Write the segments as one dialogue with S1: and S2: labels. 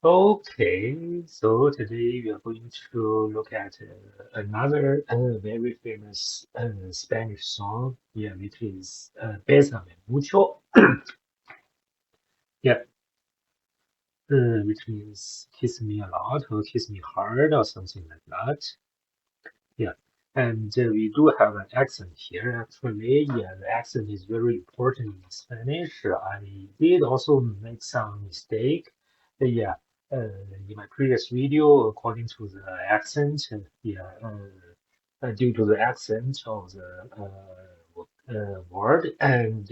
S1: Okay, so today we are going to look at another very famous Spanish song, yeah, which is Bésame, Mucho, yeah, which means kiss me a lot or kiss me hard or something like that. Yeah, and we do have an accent here. Actually, yeah, the accent is very important in Spanish. I did also make some mistake. Yeah, in my previous video, according to the accent, yeah, due to the accent of the word, and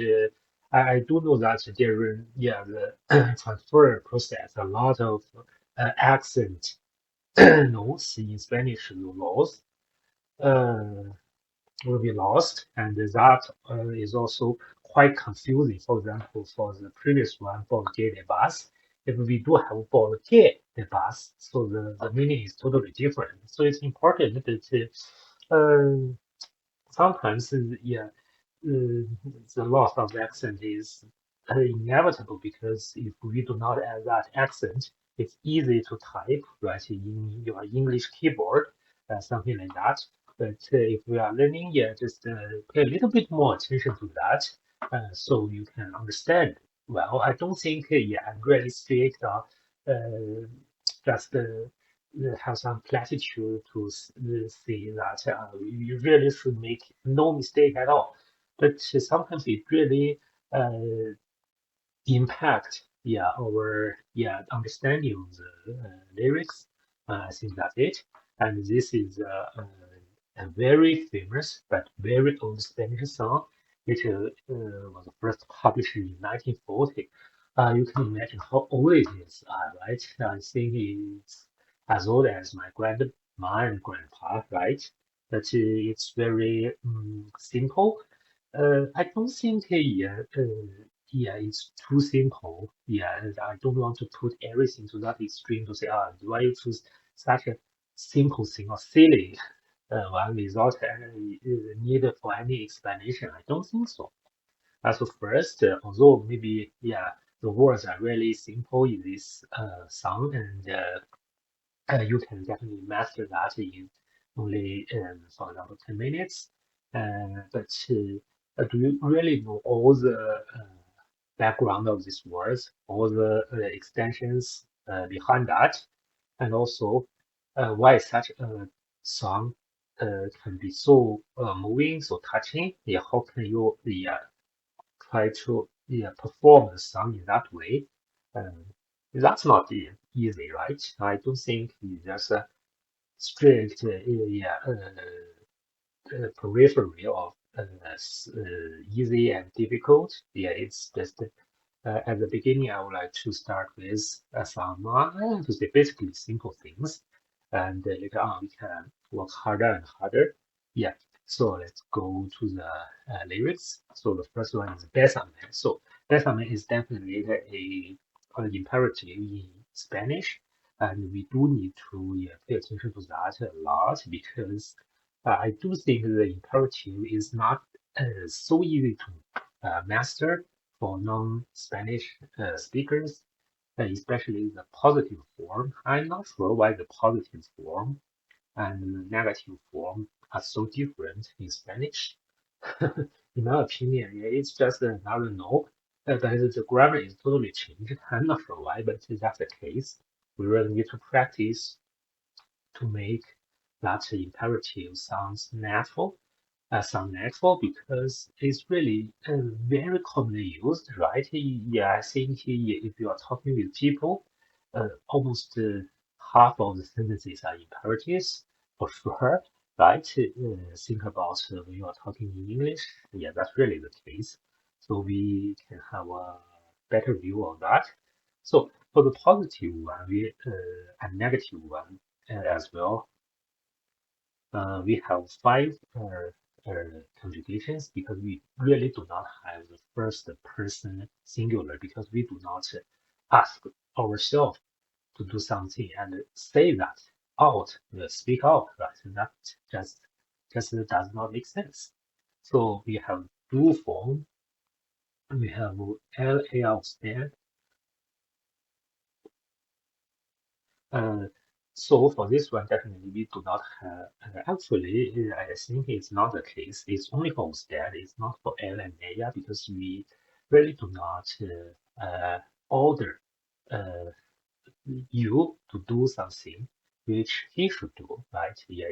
S1: I do know that there, yeah, the transfer process, a lot of accent notes in Spanish laws uh, will be lost, and that is also quite confusing. For example, for the previous one, porque de bus, if we do have porque de bus, so the meaning is totally different. So it's important that sometimes, yeah, the loss of accent is inevitable because if we do not add that accent, it's easy to type, right, in your English keyboard, something like that. But if we are learning, yeah, just pay a little bit more attention to that, so you can understand. Well, I don't think, yeah, I'm really strict or just have some platitude to say that you really should make no mistake at all. But sometimes it really uh, impact, yeah, our yeah understanding of the lyrics. I think that's it. And this is a very famous but very old Spanish song, which was first published in 1940. You can imagine how old it is, right? I think it's as old as my grandma and grandpa, right? But it's very simple. I don't think yeah, it's too simple. Yeah, and I don't want to put everything to that extreme to say, why you choose such a simple thing or silly one without any need for any explanation? I don't think so. So first, although maybe yeah, the words are really simple in this song, and you can definitely master that in only, for example, 10 minutes. But do you really know all the background of these words, all the extensions behind that, and also why such a song can be so moving, so touching? Yeah, how can you try to perform the song in that way? Um, that's not easy, right? I don't think it's just a strict periphery of easy and difficult. Yeah, it's just at the beginning, I would like to start with some to say basically simple things, and later on we can work harder and harder. Yeah. So let's go to the lyrics. So the first one is Besame. So Besame is definitely an imperative in Spanish, and we do need to pay attention to that a lot because I do think the imperative is not so easy to master for non-Spanish speakers, especially the positive form. I'm not sure why the positive form and the negative form are so different in Spanish. In my opinion, yeah, it's just another no. But the grammar is totally changed. I'm not sure why, but that's the case. We really need to practice to make that imperative sound natural because it's really very commonly used, right? Yeah, I think if you are talking with people, almost half of the sentences are imperatives for sure, right? Think about when you are talking in English. Yeah, that's really the case. So we can have a better view of that. So for the positive one, and negative one as well, we have five conjugations because we really do not have the first person singular because we do not ask ourselves to do something and say that out, speak out, right? That just does not make sense. So we have do form, we have LA stand, Uh, so for this one, definitely we do not have, actually, I think it's not the case. It's only for instead, it's not for L and A because we really do not order uh, you to do something which he should do, right? Yeah,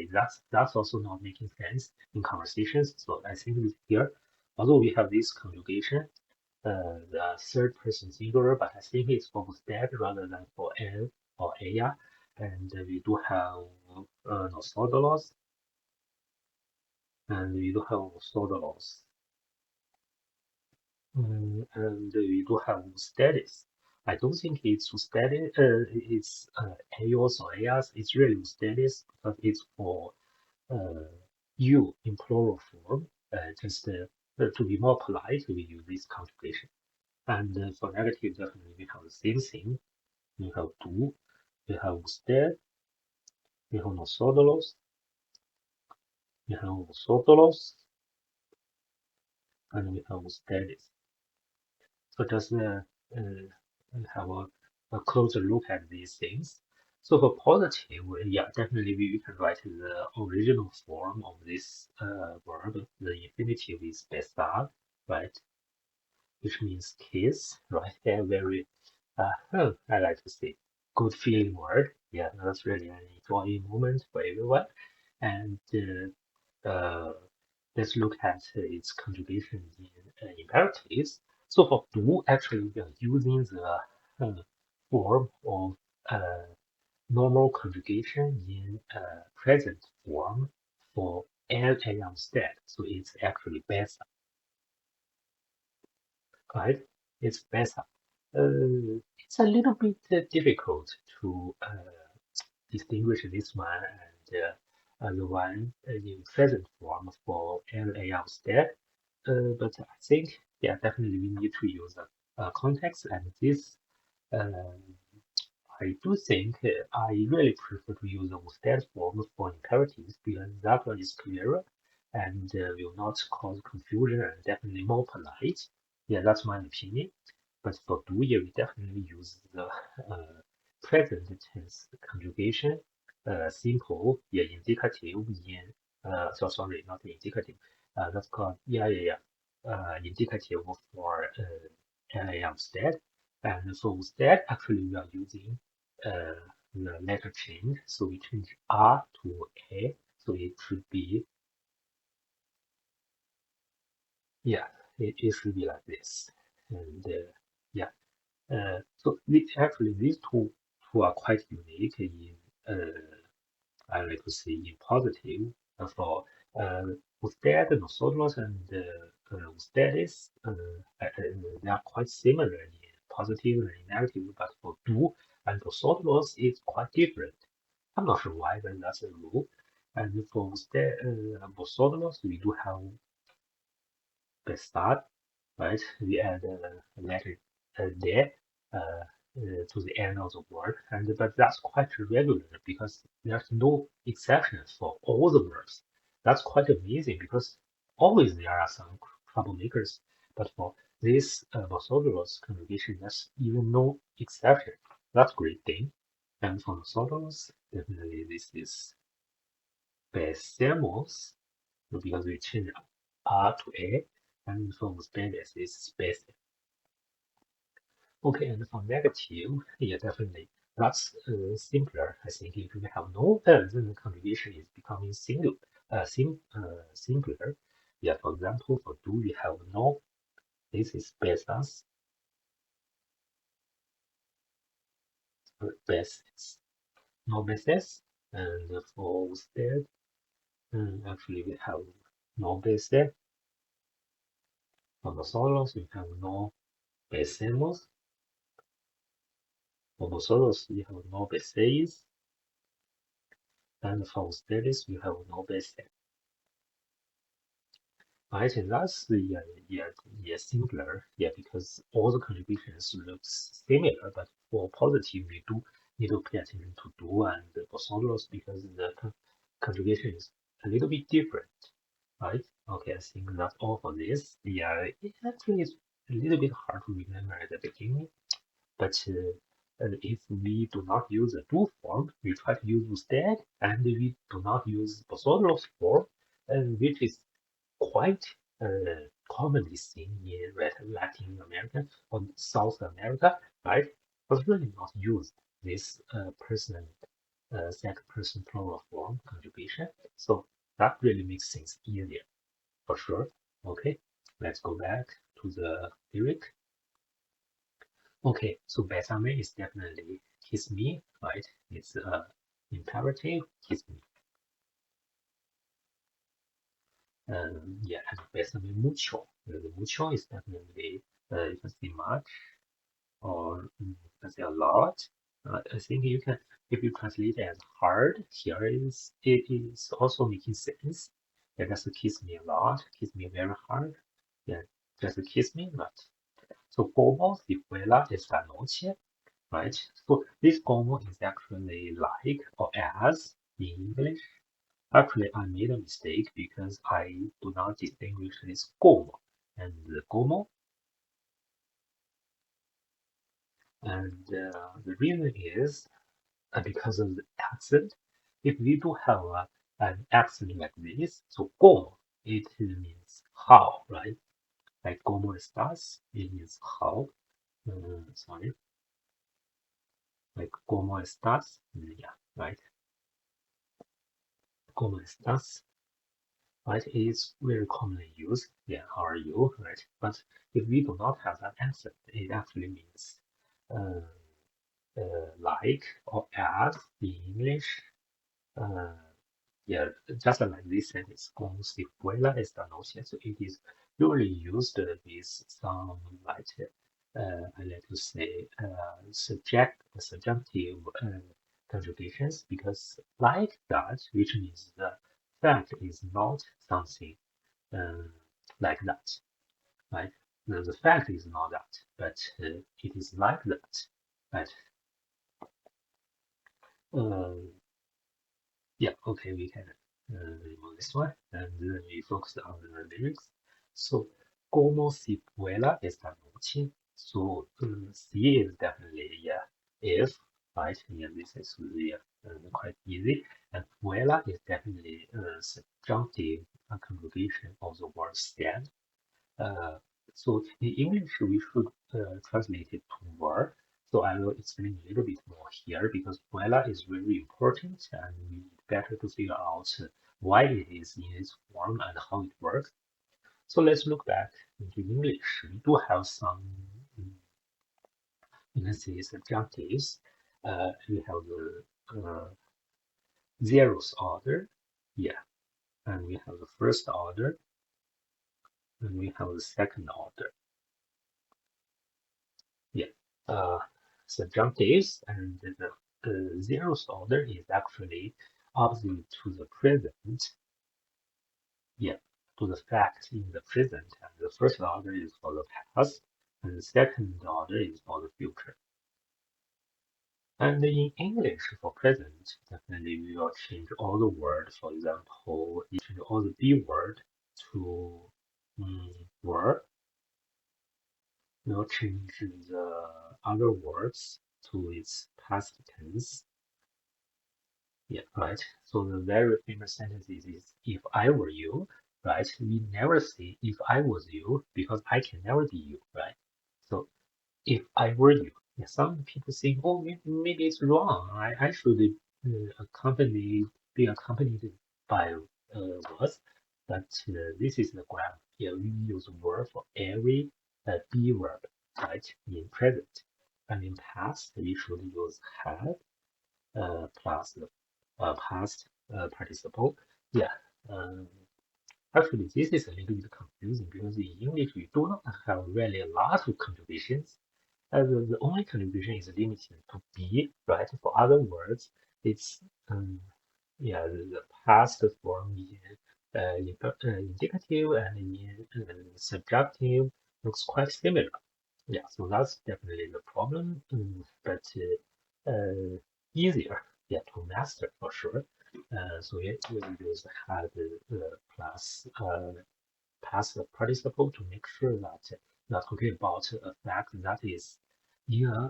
S1: that's also not making sense in conversations. So I think here, although we have this conjugation, the third person singular, but I think it's for that rather than for L or Aya. And we do have nosotros, and we do have nosotros. And we do have ustedes. I don't think it's ustedes, it's ellos or ellas. It's really ustedes because it's for uh, you in plural form. Just to be more polite, we use this conjugation. And for negative, definitely we have the same thing. We have tú, we have usted, we have nosotros, we have vosotros, and we have ustedes. So just have a closer look at these things. So for positive, yeah, definitely we can write the original form of this verb. The infinitive is besar, right? Which means kiss, right? They're very, I like to say, good feeling word. Yeah, that's really an enjoying moment for everyone. And let's look at its conjugation in imperatives. So for do, actually, we are using the form of normal conjugation in present form for L instead. So it's actually better, right? It's better. It's a little bit difficult to distinguish this one and the one in present form for LA instead. But I think, yeah, definitely we need to use a context, and this uh, I do think I really prefer to use the instead form for imperatives because that one is clearer and will not cause confusion and definitely more polite. Yeah, that's my opinion. But for do, yeah, we definitely use the present tense conjugation, simple, yeah, indicative in, so sorry, not indicative, that's called, indicative for LA instead. And so instead, actually, we are using uh, the letter change. So we change R to A. So it should be, yeah, it should be like this. And yeah, so actually these two are quite unique in, I like to say, in positive. For usted, nosotros, and ustedes, they are quite similar in positive and in negative, but for tú and vosotros, it's quite different. I'm not sure why, but that's a rule. And for usted, vosotros, we do have the start, right? We add a letter there to the end of the word, and but that's quite regular because there's no exceptions for all the verbs. That's quite amazing because always there are some troublemakers, but for this Vosotros conjugation, there's even no exception. That's a great thing. And for Vosotros, definitely this is Besemos because we change R to A, and for ustedes is space. Okay, and for negative, yeah, definitely. That's simpler. I think if we have no then the conjugation is becoming simpler. Yeah, for example, for do we have no, this is besas, beses, no beses, and for usted, actually we have no bese, for nosotros we have no besemos, for vosotros we have no beséis, and for ustedes we have no bese. I think that's the simpler, yeah, because all the contributions looks similar, but for positive we do need to pay attention to do and the vosotros because the conjugation is a little bit different, right? Okay, I think that's all for this. Yeah, it actually is a little bit hard to remember at the beginning, but if we do not use the do form, we try to use instead, and we do not use Bosollo's form, which is quite commonly seen in Latin America or South America, right? But really not used this second person plural form conjugation. So that really makes things easier for sure. Okay, let's go back to the lyric. Okay, so Besame is definitely kiss me, right? It's imperative, kiss me. Yeah, and Besame Mucho. The Mucho is definitely, you can see much or you can say a lot. I think you can, if you translate it as hard, here is, it is also making sense. Yeah, just kiss me a lot, kiss me very hard. Yeah, just kiss me, but. So como si fuera esta noche, right? So this como is actually like or as in English. Actually, I made a mistake because I do not distinguish this como and the como, and the reason is because of the accent. If we do have an accent like this, so como, it means how, right? Like como estás, it means how. Sorry, like como estás, yeah, right? Como estás, right? It's very commonly used. Yeah, how are you, right? But if we do not have that accent, it actually means uh, like or as in English. Uh, yeah, just like this sentence, como si fuera esta noche. So it is usually used with some like I like to say subjunctive conjugations because like that, which means the fact is not something uh, like that, right? The fact is not that, but it is like that, right? Uh, Yeah, okay, we can remove this one and then we focus on the lyrics. So, como si fuera esta noche. So, si is definitely, yeah, if, right? Yeah, this is really quite easy. And fuera is definitely subjunctive conjugation of the word stand. Uh, so in English, we should translate it to were. So I will explain a little bit more here because vuela is very important and we need better to figure out why it is in its form and how it works. So let's look back into English. We do have some, mm, you can say, subjunctives. We have the zeroth order, yeah, and we have the first order, and we have the second order. Yeah, subjunctives and the zeroth order is actually opposite to the present. Yeah, to the fact in the present, and the first order is for the past, and the second order is for the future. And in English for present, definitely we will change all the words. For example, you change all the be word to were. We'll change the other words to its past tense. Yeah, right. So the very famous sentence is if I were you, right? We never say if I was you because I can never be you, right? So if I were you, yeah, some people think, oh, maybe it's wrong. I should be accompanied by was, but this is the grammar. Yeah, we use word for every be verb, right? In present, and in past, we should use have plus the past participle. Yeah. Um, Actually, this is a little bit confusing because in English we do not have really a lot of conjugations. The only conjugation is limited to be, right? For other words, it's yeah, the past form in indicative and in subjunctive looks quite similar. Yeah, so that's definitely the problem, but easier, yeah, to master for sure. So we use had plus past participle to make sure that we are talking about a fact that is Yeah,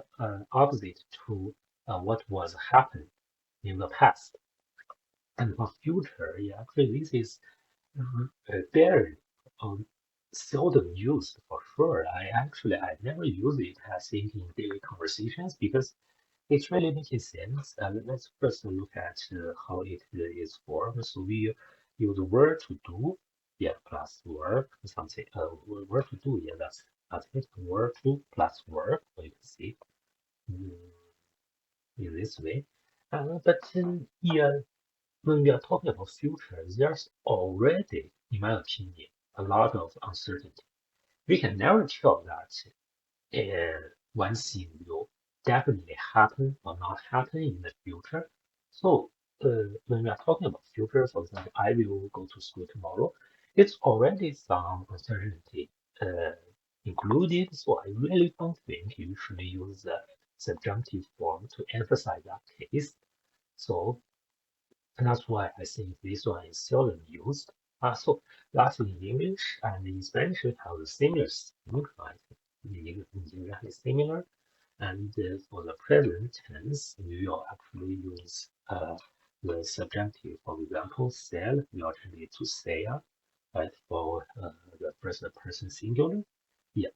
S1: opposite to what was happened in the past. And for future, yeah, actually this is very um, seldom used for sure. I never use it, I think, in daily conversations because it's really making sense. Let's first look at how it is formed. So we use word to do, yeah, plus verb, something, word to do, yeah, that's it. Word to plus verb, so you can see mm, in this way. But yeah, when we are talking about future, there's already, in my opinion, a lot of uncertainty. We can never tell that one thing will definitely happen or not happen in the future. So when we are talking about future, for example, I will go to school tomorrow. It's already some uncertainty uh, included. So I really don't think you should use the subjunctive form to emphasize that case. So and that's why I think this one is seldom used. So that's in English and in Spanish we have a similar thing, right? In exactly similar. And for the present tense, we will actually use the subjunctive. For example, sell, we will change it to sell, right? For the first person singular. Yeah.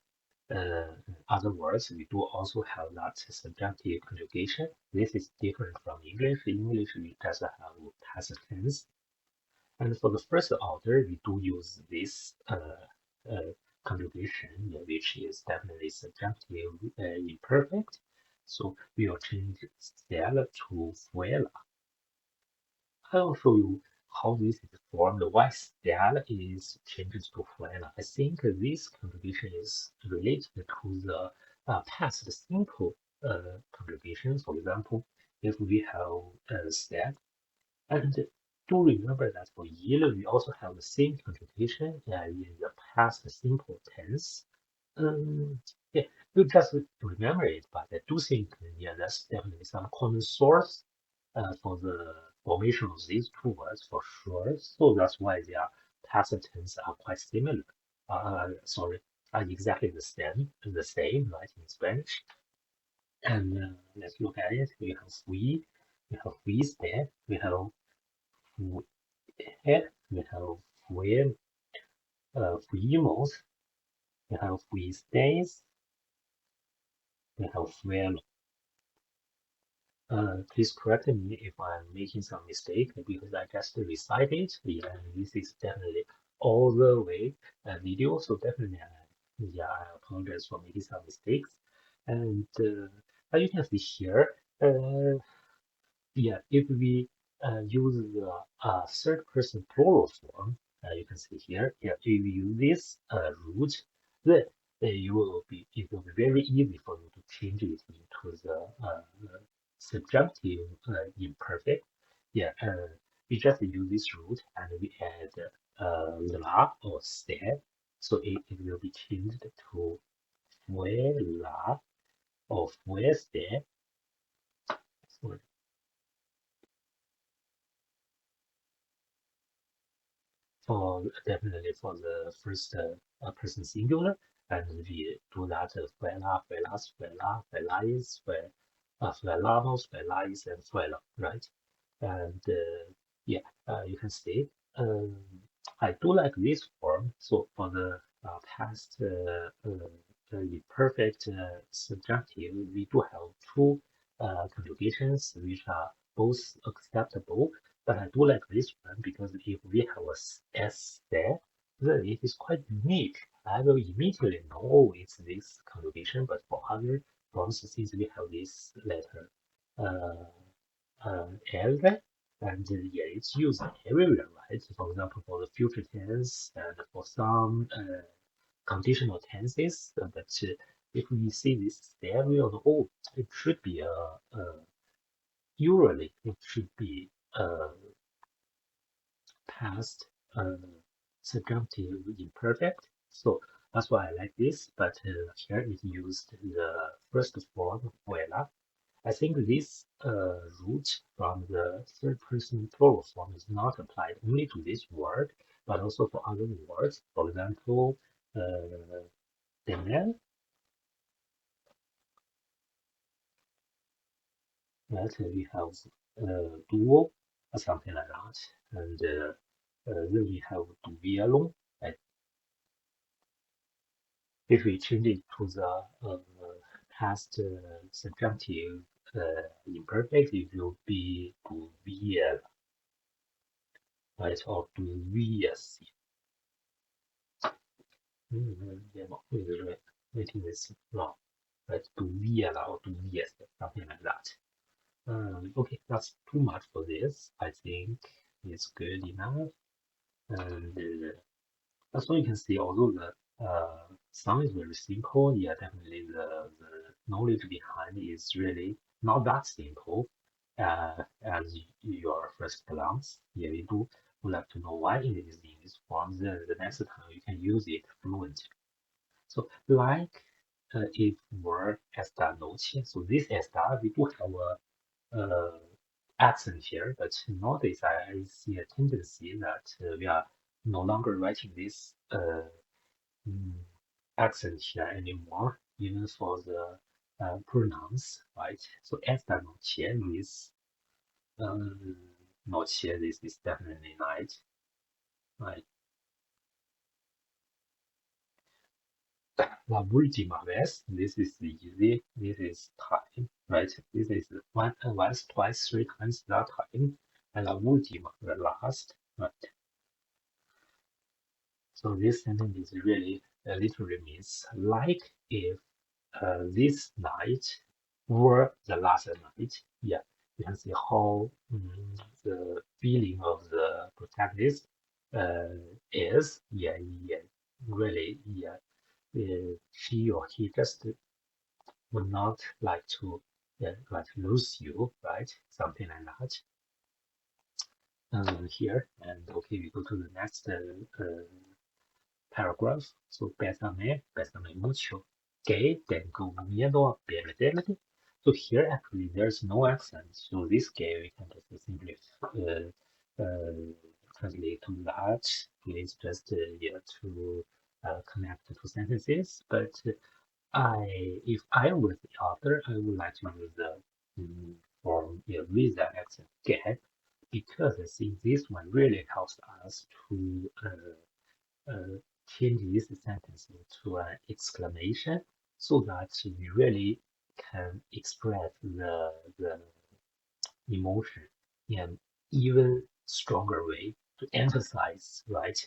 S1: Other words, we do also have that subjunctive conjugation. This is different from English. English, we just have past tense. And for the first order, we do use this conjugation, which is definitely subjunctive imperfect. So we will change "ser" to "fuera." I'll show you how this is formed, why "ser" is changed to "fuera." I think this conjugation is related to the past simple conjugation. For example, if we have said and do remember that for yellow, we also have the same conjugation in the past simple tense. Yeah, you just remember it, but I do think, yeah, that's definitely some common source for the formation of these two words for sure. So that's why their past tense are quite similar. Sorry, are exactly the same, right, in Spanish. And let's look at it. We have fuiste, we have we have whim, fuimos, we have fuisteis, we have fuelo. Please correct me if I'm making some mistake because I just recited. Yeah, this is definitely all the way video, so definitely, yeah, I apologize for making some mistakes. And as you can see here, yeah, if we use the third person plural form, you can see here, yeah, if you use this root, then it will be very easy for you to change it into the subjunctive imperfect. Yeah, we just use this root and we add la or se, so it will be changed to fue la or fue se. So for definitely for the first person singular, and we do that fuera, fueras, fuera, fuerais, fuéramos, fuerais, and fuera, right? And yeah, you can see. Um, I do like this form. So for the past imperfect subjunctive, we do have two conjugations which are both acceptable. But I do like this one because if we have a S there, then it is quite unique. I will immediately know it's this conjugation, but for other forms, since we have this letter uh, L, and yeah, it's used everywhere, right? For example, for the future tense and for some conditional tenses. But if we see this there, we will know, oh, it should be usually it should be past subjunctive imperfect. So that's why I like this. But here it used the first form, vuela. I think this root from the third person plural form is not applied only to this word, but also for other words. For example, tener, right? We have duo or something like that, and then we have do violon. Right? If we change it to the past subjunctive imperfect, it will be do viol, right? Or do vies. Yeah, no, waiting this wrong, right? Do viol or do vies, something like that. Okay, that's too much for this. I think it's good enough. And so you can see, although the song is very simple, yeah, definitely the knowledge behind is really not that simple as your first glance. Yeah, we do would like to know why it is in this form. Then the next time you can use it fluent. So like if were esta noche, so this esta we do have a accent here, but nowadays I see a tendency that we are no longer writing this mm, accent here anymore, even for the pronouns, right? So esta noche is noche. This is definitely night, right? La última vez. This is easy. This is time, right? This is once, twice, three times that time. And la última, the last, right? So this sentence is really literally means like if this night were the last night. Yeah, you can see how the feeling of the protagonist uh, is. Yeah, yeah, really, yeah. She or he just would not like to like lose you, right? Something like that. Here and okay, we go to the next paragraph. So Bésame, Bésame Mucho. Que tengo miedo a perderte. So here actually there's no accent. So this que we can just simply translate to that. It's just yeah, to connect the two sentences. But if I was the author, I would like to use the form yeah, with the accent get because I think this one really helps us to change this sentence to an exclamation so that we really can express the emotion in an even stronger way to emphasize, right?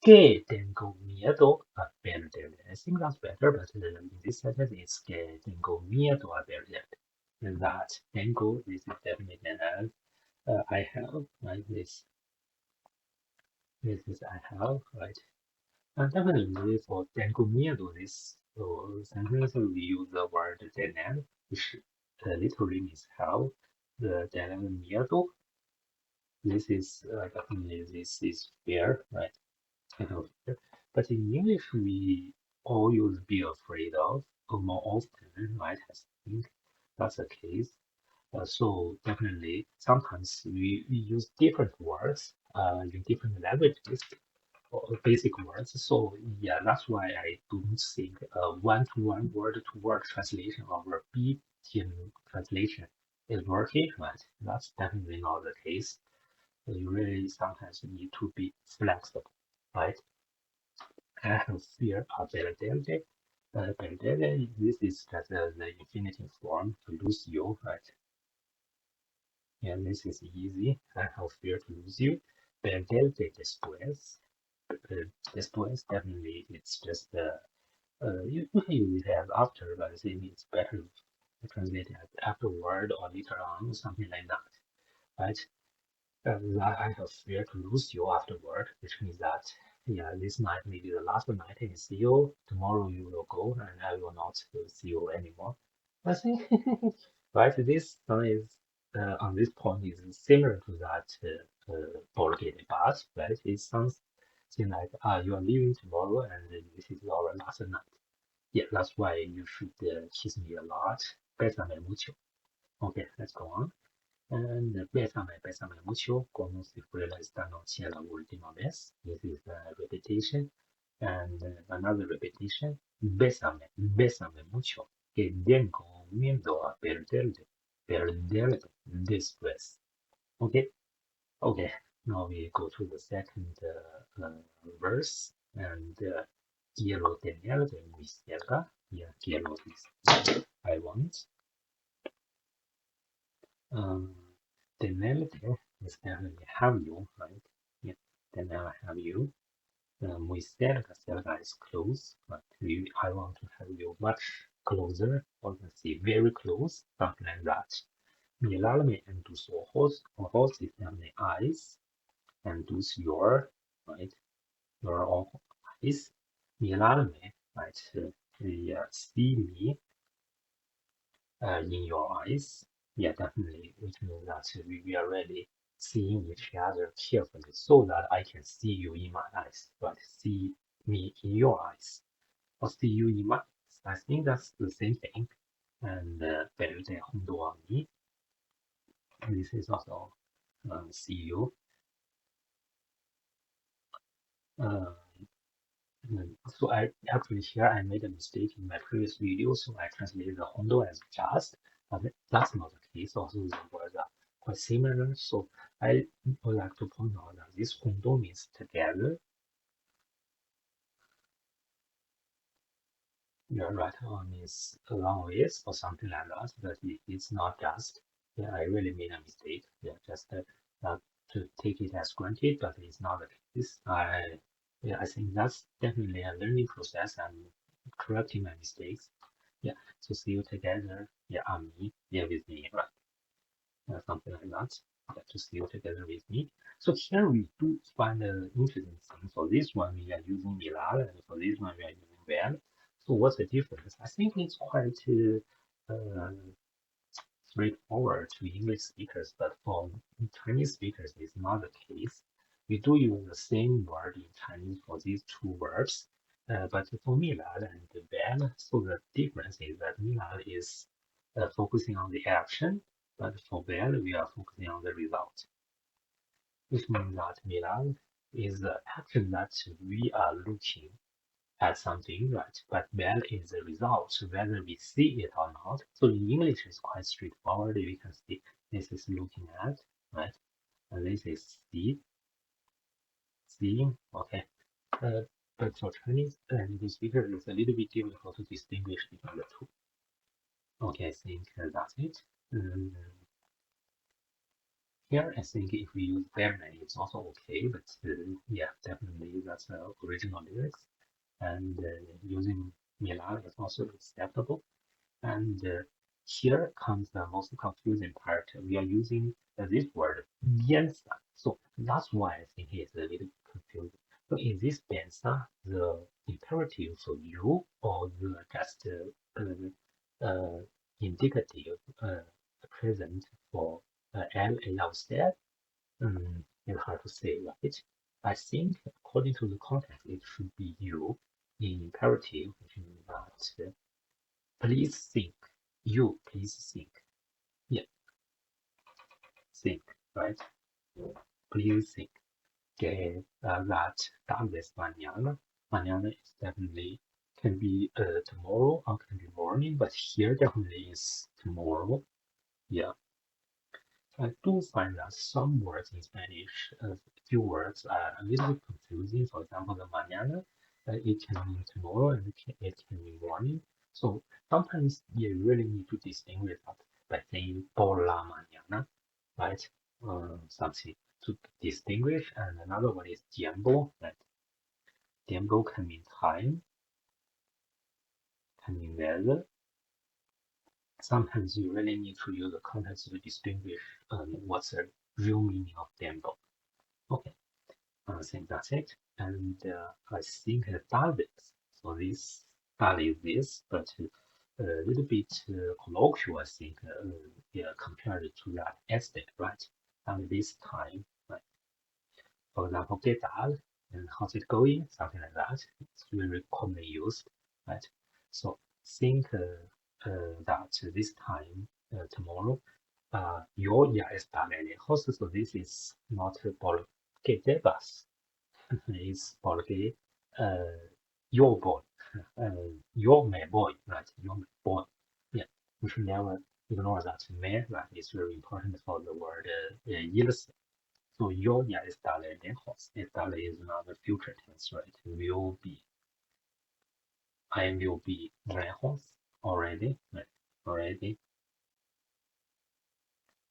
S1: Que tengo miedo a perderte. I think that's better, but in this sentence it's que tengo miedo a perderte. And that tengo, this is definitely an I have, right? This is I have, right? And definitely for tengo miedo, this sentence we use the word tener, which literally means have. The tener miedo, this is definitely this is fear, right? Kind of fear. But in English, we all use be afraid of more often, right? I think that's the case. So definitely, sometimes we use different words in different languages basic words. So yeah, that's why I don't think one-to-one word-to-word translation or verbatim translation is working, right? That's definitely not the case. You really sometimes need to be flexible, right? I have fear of perderte. Perderte, this is just the infinitive form to lose you, right? And this is easy. I have fear to lose you. Perderte después. Después, definitely, it's just you can use it as after, but I think it's better to translate it as afterward or later on, something like that, right? I have fear to lose you afterward, which means that, yeah, this night may be the last night I see you. Tomorrow you will go, and I will not see you anymore. I think, right? This song is on this point is similar to that Porque, but right? It sounds like you are leaving tomorrow, and this is our last night. Yeah, that's why you should kiss me a lot. Bésame mucho. Okay, let's go on. And bésame, bésame mucho, como si fuera esta noche la última vez. This is a repetition. And another repetition. Bésame, bésame mucho, que tengo miedo a perderte. perder distress. Okay, okay. Now we go to the second verse and quiero tenerte muy cerca. Yeah, quiero is I want. Um, tenerte is definitely have you, right? Yeah, tener have you. Muy cerca, cerca is close, but I want to have you much closer, or let's see, very close, something like that. Mirarme en tus ojos, ojos is definitely eyes, and tus your, right, your eyes. Mirarme, right, see me in your eyes. Yeah, definitely, which means that we are really seeing each other carefully so that I can see you in my eyes, but see me in your eyes, or see you in my eyes. I think that's the same thing. And verte junto a mí, this is also see you. Uh, so I actually here I made a mistake in my previous video, so I translated the hondo as just, but that's not the case. Also, the words are quite similar. So I would like to point out that this hondo means together. Your right arm is along with or something like that, but it's not just. Yeah, I really made a mistake. Yeah, just to take it as granted, but it's not the case. Yeah, I think that's definitely a learning process and correcting my mistakes. Yeah, so see you together. Yeah, me. Yeah, with me, right? Something like that. Yeah, to see you together with me. So here we do find an interesting thing. For this one, we are using mirar, and for this one, we are using well. So what's the difference? I think it's quite straightforward to English speakers, but for Chinese speakers, it's not the case. We do use the same word in Chinese for these two words, but for milad and bad, so the difference is that milad is focusing on the action, but for bad, we are focusing on the result, which means that milad is the action that we are looking at something, right? But bad is the result, whether we see it or not. So in English, it's quite straightforward. We can see this is looking at, right? And this is seeing, okay. Uh, but for Chinese language speakers, it's a little bit difficult to distinguish between the two. Okay, I think that's it. Here, I think if we use Besame, it's also okay, but yeah, definitely that's original lyrics. And using Milan is also acceptable. And here comes the most confusing part. We are using this word piensa. So that's why I think it's a little confusing. So is this piensa the imperative for you or the just indicative present for LA outside? It's hard to say, right? I think according to the context, it should be you in imperative, which means that please think. You please think. Yeah, think, right? Please think. Que that tardes mañana. Mañana is definitely can be tomorrow or can be morning, but here definitely is tomorrow. Yeah. I do find that some words in Spanish, few words are a little bit confusing. For example, the mañana, it can mean tomorrow and it can mean morning. So sometimes you really need to distinguish that by saying por la mañana, right? Something to distinguish. And another one is tiempo, right? Tiempo can mean time, can mean weather. Sometimes you really need to use the context to distinguish what's the real meaning of tiempo. Okay. I think that's it. And I think that is. So this that is this, but a little bit colloquial, I think, yeah, compared to that estate, right? And this time, right? For example, get tal, and how's it going? Something like that. It's very commonly used, right? So think that this time, tomorrow, yo ya estaré lejos. So this is not por que debas. Is porque your boy, your my boy, right? Your my boy. Yeah, we should never ignore that me, that is very important for the word ilse. So yo ya estaré lejos. Estaré is another future tense, right? Will be. I will be lejos already, right? Already.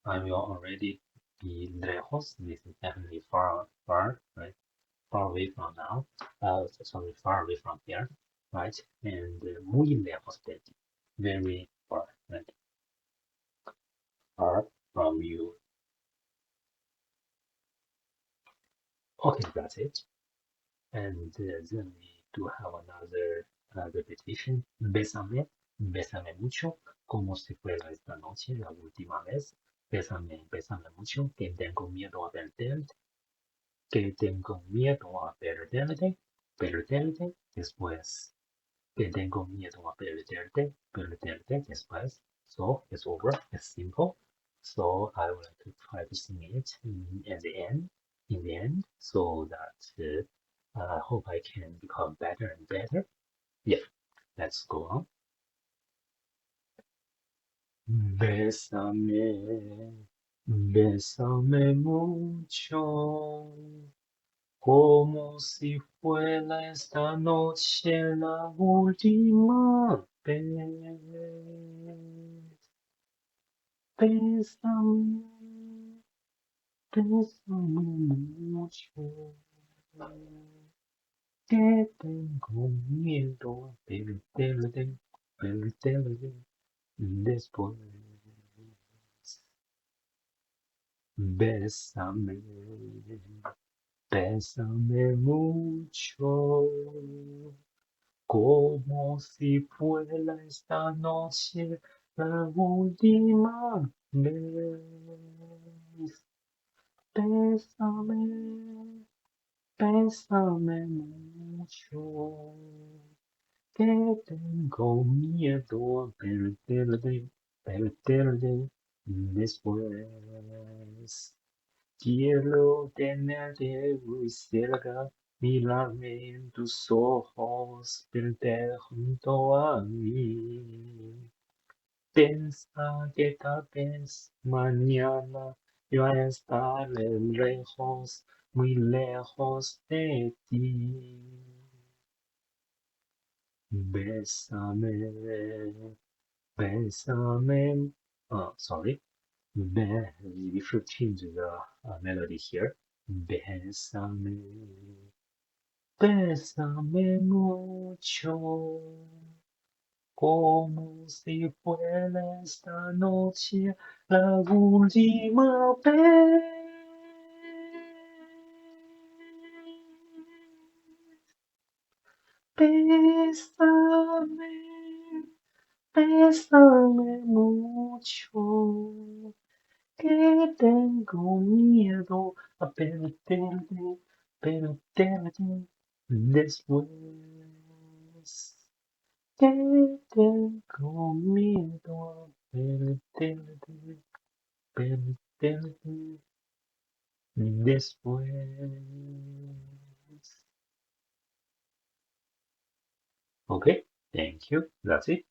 S1: I will already be lejos. This is definitely far, far, right? Far away from now. Sorry, far away from here, right? And muy lejos de ti. Very far, right? Far from you. Okay, that's it. And then we do have another repetition. Bésame, bésame mucho, como si fuera esta noche la última vez. Bésame, bésame mucho, que tengo miedo a perderte, que tengo miedo a perderte, perderte después. Que tengo miedo a perderte, perderte después. So it's over, it's simple. So I would like to try to sing it in the end, so that I hope I can become better and better. Yeah, let's go on. Bésame, bésame mucho, como si fuera esta noche la última vez. Bésame, bésame mucho, que tengo miedo a perderte, perderte después. Bésame, bésame mucho, como si fuera esta noche la última vez. Bésame, bésame mucho, que tengo miedo a perderte, perderte después. Quiero tenerte muy cerca, mirarme en tus ojos, verte junto a mí. Piensa que tal vez mañana yo estaré lejos, muy lejos de ti. Bésame, bésame. Oh, sorry. We should change the melody here. Bésame, bésame mucho. Como si fuera esta noche la última vez. Bésame, bésame mucho, que tengo miedo a perderte, perderte después. Que tengo miedo a perderte, perderte después. Okay, thank you. That's it.